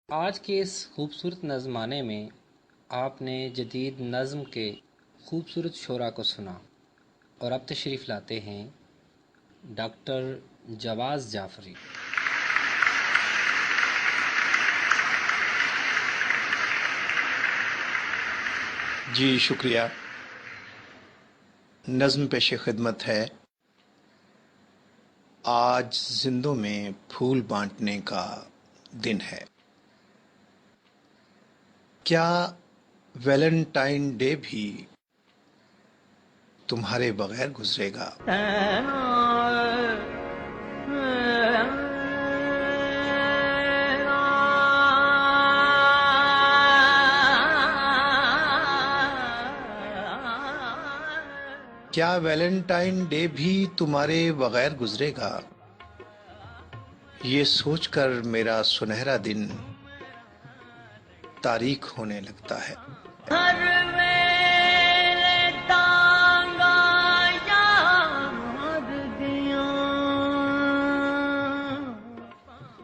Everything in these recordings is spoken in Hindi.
आज के इस खूबसूरत नज़्माने में आपने जदीद नज़्म के खूबसूरत शोरा को सुना और अब तशरीफ़ लाते हैं डॉक्टर जवाज़ जाफ़री। जी शुक्रिया। नज़्म पेश खिदमत है। आज जिंदों में फूल बांटने का दिन है। क्या वैलेंटाइन डे भी तुम्हारे बगैर गुजरेगा? क्या वैलेंटाइन डे भी तुम्हारे बगैर गुजरेगा? ये सोचकर मेरा सुनहरा दिन तारीख होने लगता है। हर वेले तांगा याद दिया।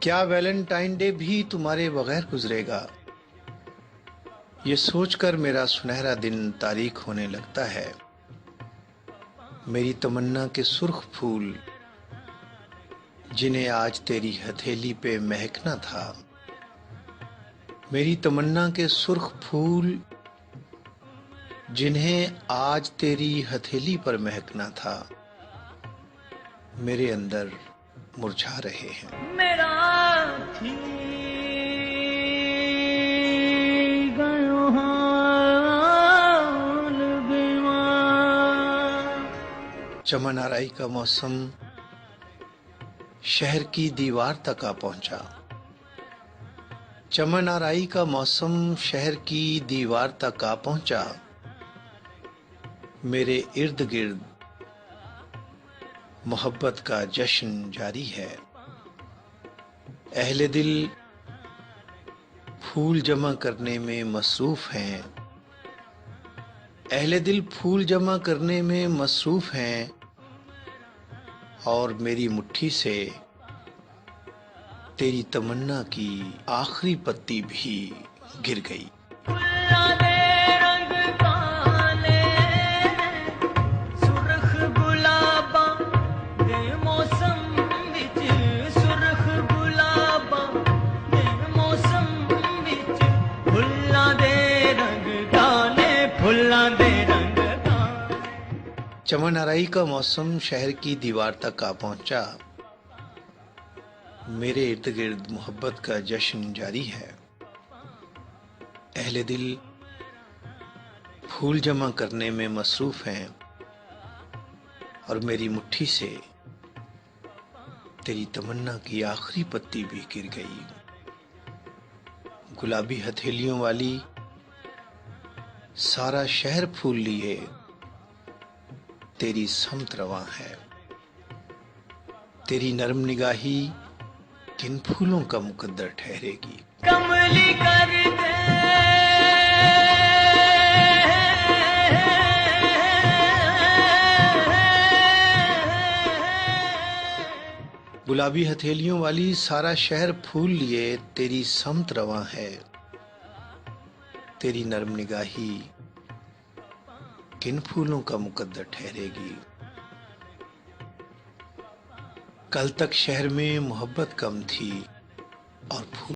क्या वैलेंटाइन डे भी तुम्हारे बगैर गुजरेगा? ये सोचकर मेरा सुनहरा दिन तारीख होने लगता है। मेरी तमन्ना के सुर्ख फूल जिन्हें आज तेरी हथेली पे महकना था, मेरी तमन्ना के सुर्ख फूल जिन्हें आज तेरी हथेली पर महकना था, मेरे अंदर मुरझा रहे हैं। मेरा थी गयो हाल बीमार। चमन आराई का मौसम शहर की दीवार तक आ पहुंचा। चमन आराई का मौसम शहर की दीवार तक आ पहुंचा। मेरे इर्द गिर्द मोहब्बत का जश्न जारी है। अहले दिल फूल जमा करने में मसरूफ हैं। अहले दिल फूल जमा करने में मसरूफ हैं और मेरी मुट्ठी से तेरी तमन्ना की आखिरी पत्ती भी गिर गई। फुल्लां दे रंग काले सुरख गुलाबां दे मौसम विच सुरख गुलाबां दे मौसम विच फुल्लां दे रंग काले फुल्लां दे रंग काले। चमन आराई का मौसम शहर की दीवार तक आ पहुंचा। मेरे इर्द गिर्द मोहब्बत का जश्न जारी है। अहले दिल फूल जमा करने में मसरूफ हैं और मेरी मुट्ठी से तेरी तमन्ना की आखिरी पत्ती भी गिर गई। गुलाबी हथेलियों वाली सारा शहर फूल लिए तेरी समत रवां है। तेरी नरम निगाही किन फूलों का मुकद्दर ठहरेगी? कमली कर दे गुलाबी हथेलियों वाली सारा शहर फूल लिए तेरी समत रवां है। तेरी नरम निगाही किन फूलों का मुकद्दर ठहरेगी? कल तक शहर में मोहब्बत कम थी और फूल